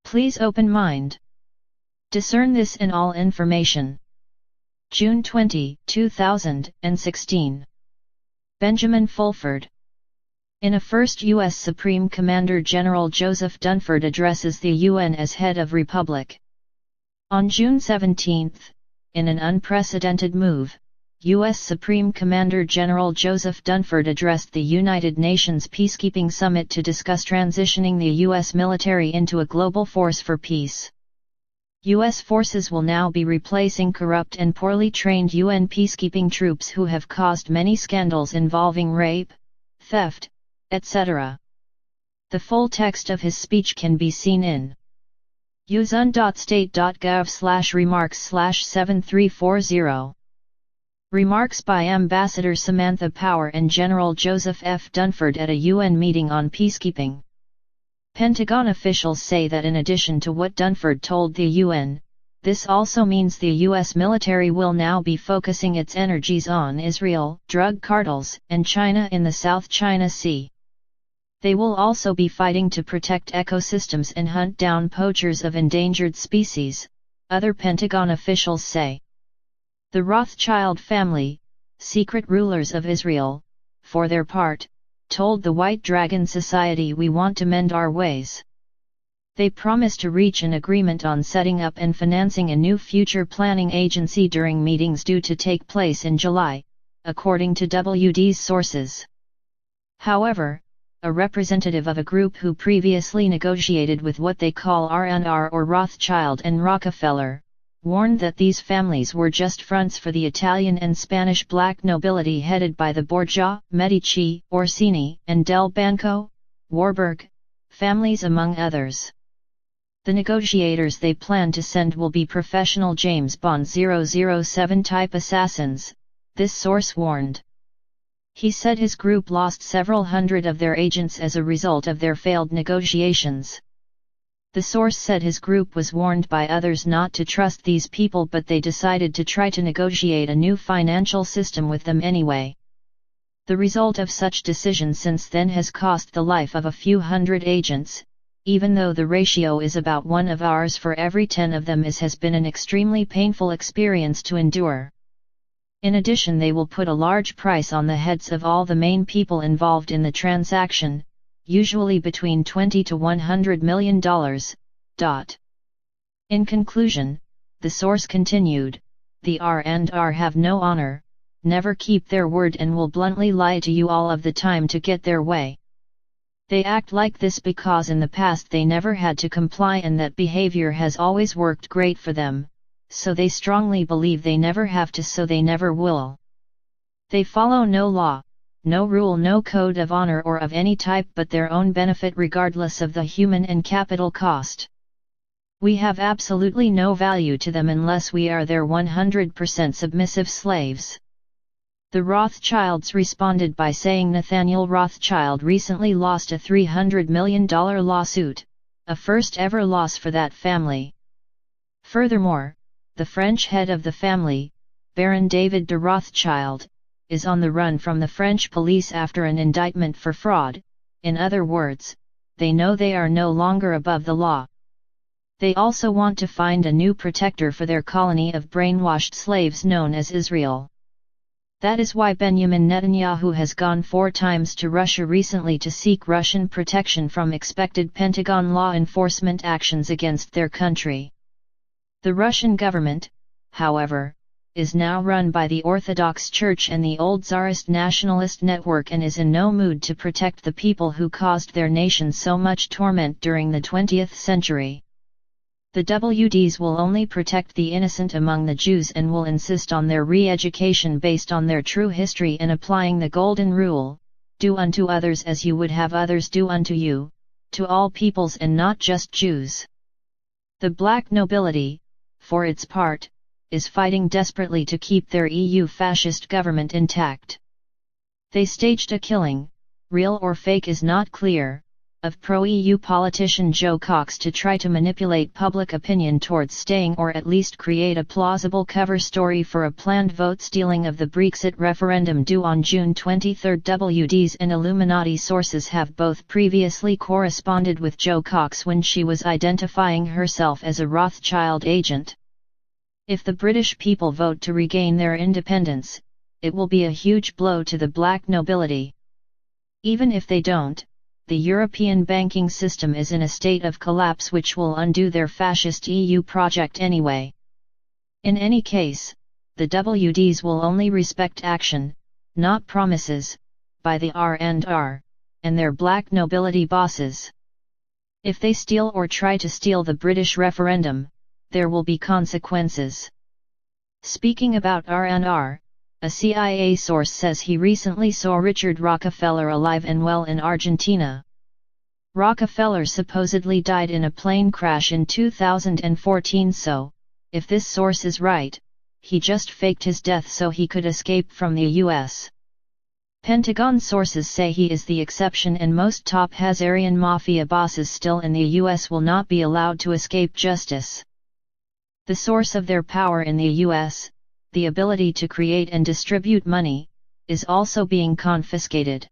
Please open mind. Discern this in all information. June 20, 2016. Benjamin Fulford. In a first U.S. Supreme Commander General Joseph Dunford addresses the UN as head of Republic. On June 17, in an unprecedented move, U.S. Supreme Commander General Joseph Dunford addressed the United Nations Peacekeeping Summit to discuss transitioning the U.S. military into a global force for peace. U.S. forces will now be replacing corrupt and poorly trained UN peacekeeping troops who have caused many scandals involving rape, theft, etc. The full text of his speech can be seen in uzun.state.gov/remarks/7340. Remarks by Ambassador Samantha Power and General Joseph F. Dunford at a UN meeting on peacekeeping. Pentagon officials say that in addition to what Dunford told the UN, this also means the U.S. military will now be focusing its energies on Israel, drug cartels, and China in the South China Sea. They will also be fighting to protect ecosystems and hunt down poachers of endangered species, other Pentagon officials say. The Rothschild family, secret rulers of Israel, for their part, told the White Dragon Society, "We want to mend our ways." They promised to reach an agreement on setting up and financing a new future planning agency during meetings due to take place in July, according to WD's sources. However, a representative of a group who previously negotiated with what they call R&R or Rothschild and Rockefeller, warned that these families were just fronts for the Italian and Spanish black nobility headed by the Borgia, Medici, Orsini, and Del Banco, Warburg, families among others. The negotiators they plan to send will be professional James Bond 007 type assassins, this source warned. He said his group lost several hundred of their agents as a result of their failed negotiations. The source said his group was warned by others not to trust these people, but they decided to try to negotiate a new financial system with them anyway. The result of such decisions since then has cost the life of a few hundred agents, even though the ratio is about 1 of ours for every 10 of them, has been an extremely painful experience to endure. In addition, they will put a large price on the heads of all the main people involved in the transaction, usually between $20 to $100 million. In conclusion, the source continued, the R&R have no honor, never keep their word, and will bluntly lie to you all of the time to get their way. They act like this because in the past they never had to comply, and that behavior has always worked great for them, so they strongly believe they never have to, so they never will. They follow no law, no rule, no code of honor or of any type but their own benefit, regardless of the human and capital cost. We have absolutely no value to them unless we are their 100% submissive slaves. The Rothschilds responded by saying Nathaniel Rothschild recently lost a $300 million lawsuit, a first ever loss for that family. Furthermore, the French head of the family, Baron David de Rothschild, is on the run from the French police after an indictment for fraud. In other words, they know they are no longer above the law. They also want to find a new protector for their colony of brainwashed slaves known as Israel. That is why Benjamin Netanyahu has gone 4 times to Russia recently to seek Russian protection from expected Pentagon law enforcement actions against their country. The Russian government, however, is now run by the Orthodox Church and the old Tsarist nationalist network, and is in no mood to protect the people who caused their nation so much torment during the 20th century. The WDs will only protect the innocent among the Jews and will insist on their re-education based on their true history and applying the Golden Rule, do unto others as you would have others do unto you, to all peoples and not just Jews. The black nobility, for its part, is fighting desperately to keep their EU fascist government intact. They staged a killing, real or fake is not clear, of pro-EU politician Joe Cox to try to manipulate public opinion towards staying or at least create a plausible cover story for a planned vote stealing of the Brexit referendum due on June 23. WD's and Illuminati sources have both previously corresponded with Joe Cox when she was identifying herself as a Rothschild agent. If the British people vote to regain their independence, it will be a huge blow to the black nobility. Even if they don't, the European banking system is in a state of collapse which will undo their fascist EU project anyway. In any case, the WDs will only respect action, not promises, by the R&R, and their black nobility bosses. If they steal or try to steal the British referendum, there will be consequences. Speaking about R&R, a CIA source says he recently saw Richard Rockefeller alive and well in Argentina. Rockefeller supposedly died in a plane crash in 2014, so, if this source is right, he just faked his death so he could escape from the US. Pentagon sources say he is the exception and most top Hazarian mafia bosses still in the US will not be allowed to escape justice. The source of their power in the US, the ability to create and distribute money, is also being confiscated.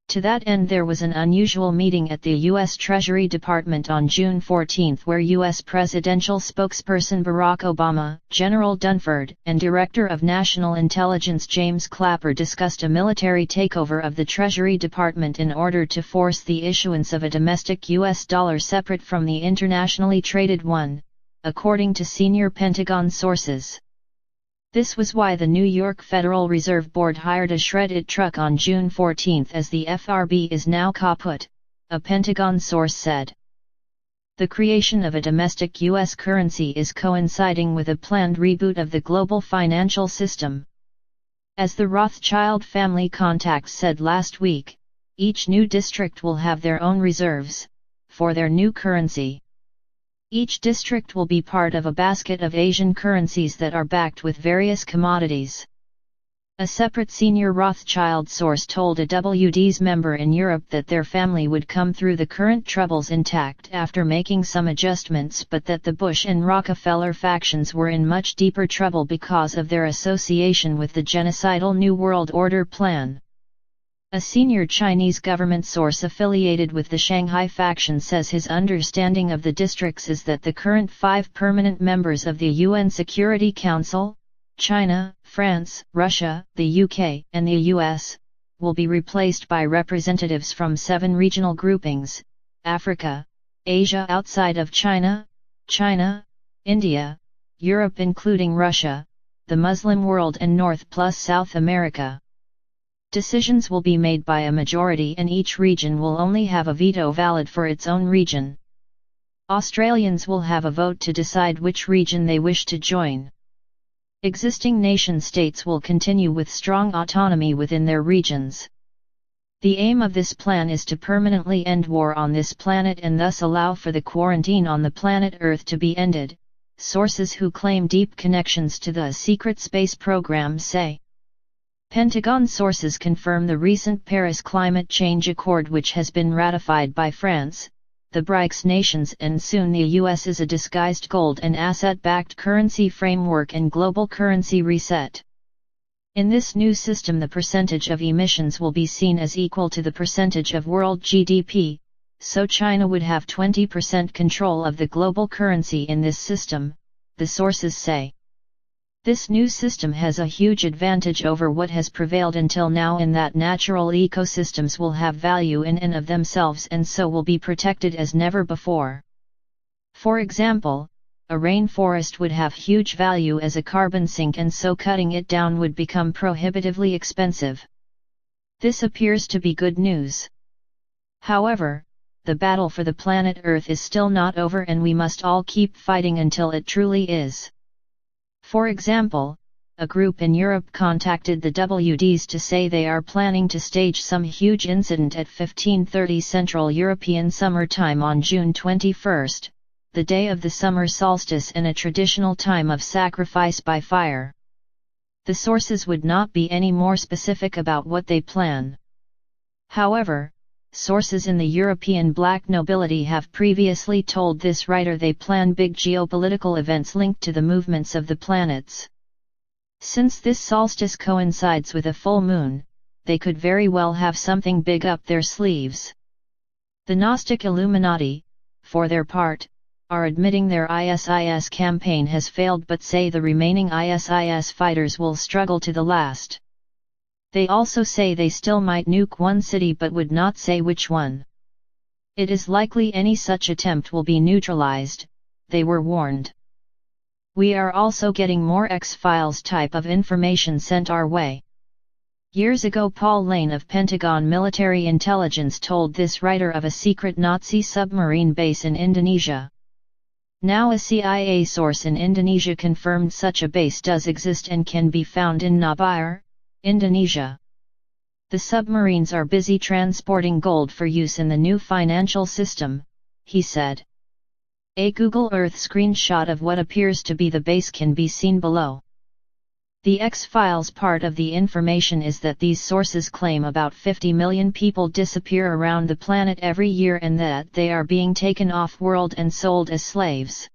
To that end, there was an unusual meeting at the U.S. Treasury Department on June 14 where U.S. presidential spokesperson Barack Obama, General Dunford, and Director of National Intelligence James Clapper discussed a military takeover of the Treasury Department in order to force the issuance of a domestic U.S. dollar separate from the internationally traded one, according to senior Pentagon sources. This was why the New York Federal Reserve Board hired a shred-it truck on June 14 as the FRB is now kaput, a Pentagon source said. The creation of a domestic U.S. currency is coinciding with a planned reboot of the global financial system. As the Rothschild family contacts said last week, each new district will have their own reserves, for their new currency. Each district will be part of a basket of Asian currencies that are backed with various commodities. A separate senior Rothschild source told a WD's member in Europe that their family would come through the current troubles intact after making some adjustments, but that the Bush and Rockefeller factions were in much deeper trouble because of their association with the genocidal New World Order plan. A senior Chinese government source affiliated with the Shanghai faction says his understanding of the districts is that the current 5 permanent members of the UN Security Council, China, France, Russia, the UK, and the US, will be replaced by representatives from 7 regional groupings: Africa, Asia outside of China, India, Europe including Russia, the Muslim world and North plus South America. Decisions will be made by a majority and each region will only have a veto valid for its own region. Australians will have a vote to decide which region they wish to join. Existing nation-states will continue with strong autonomy within their regions. The aim of this plan is to permanently end war on this planet and thus allow for the quarantine on the planet Earth to be ended, sources who claim deep connections to the secret space program say. Pentagon sources confirm the recent Paris Climate Change Accord, which has been ratified by France, the BRICS nations and soon the US, is a disguised gold and asset-backed currency framework and global currency reset. In this new system, the percentage of emissions will be seen as equal to the percentage of world GDP, so China would have 20% control of the global currency in this system, the sources say. This new system has a huge advantage over what has prevailed until now in that natural ecosystems will have value in and of themselves and so will be protected as never before. For example, a rainforest would have huge value as a carbon sink and so cutting it down would become prohibitively expensive. This appears to be good news. However, the battle for the planet Earth is still not over and we must all keep fighting until it truly is. For example, a group in Europe contacted the WDs to say they are planning to stage some huge incident at 15:30 Central European Summer Time on June 21, the day of the summer solstice and a traditional time of sacrifice by fire. The sources would not be any more specific about what they plan. However, sources in the European black nobility have previously told this writer they plan big geopolitical events linked to the movements of the planets. Since this solstice coincides with a full moon, they could very well have something big up their sleeves. The Gnostic Illuminati, for their part, are admitting their ISIS campaign has failed but say the remaining ISIS fighters will struggle to the last. They also say they still might nuke one city but would not say which one. It is likely any such attempt will be neutralized, they were warned. We are also getting more X-Files type of information sent our way. Years ago Paul Lane of Pentagon Military Intelligence told this writer of a secret Nazi submarine base in Indonesia. Now a CIA source in Indonesia confirmed such a base does exist and can be found in Nabire, Indonesia. The submarines are busy transporting gold for use in the new financial system, he said. A Google Earth screenshot of what appears to be the base can be seen below. The X-Files part of the information is that these sources claim about 50 million people disappear around the planet every year and that they are being taken off-world and sold as slaves.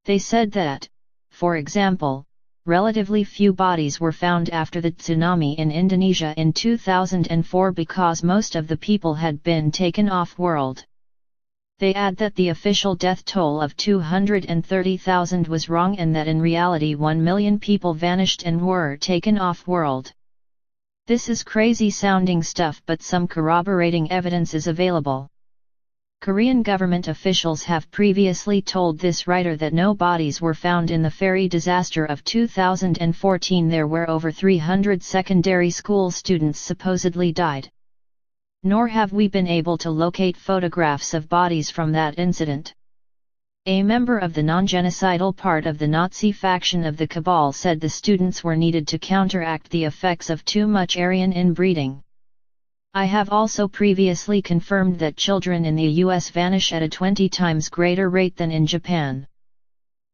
They said that, for example, relatively few bodies were found after the tsunami in Indonesia in 2004 because most of the people had been taken off-world. They add that the official death toll of 230,000 was wrong and that in reality 1 million people vanished and were taken off-world. This is crazy sounding stuff but some corroborating evidence is available. Korean government officials have previously told this writer that no bodies were found in the ferry disaster of 2014 there where over 300 secondary school students supposedly died. Nor have we been able to locate photographs of bodies from that incident. A member of the non-genocidal part of the Nazi faction of the cabal said the students were needed to counteract the effects of too much Aryan inbreeding. I have also previously confirmed that children in the US vanish at a 20 times greater rate than in Japan.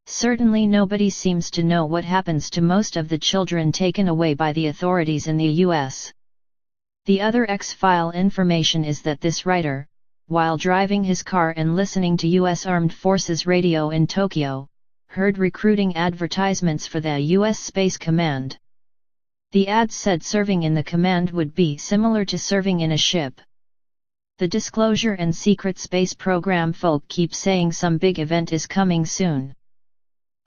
Certainly nobody seems to know what happens to most of the children taken away by the authorities in the US. The other X-File information is that this writer, while driving his car and listening to US Armed Forces radio in Tokyo, heard recruiting advertisements for the US Space Command. The ads said serving in the command would be similar to serving in a ship. The disclosure and secret space program folk keep saying some big event is coming soon.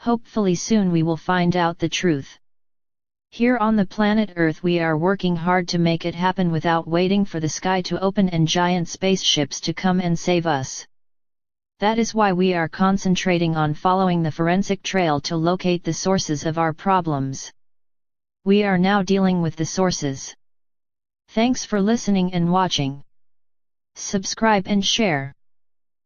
Hopefully soon we will find out the truth. Here on the planet Earth we are working hard to make it happen without waiting for the sky to open and giant spaceships to come and save us. That is why we are concentrating on following the forensic trail to locate the sources of our problems. We are now dealing with the sources. Thanks for listening and watching. Subscribe and share.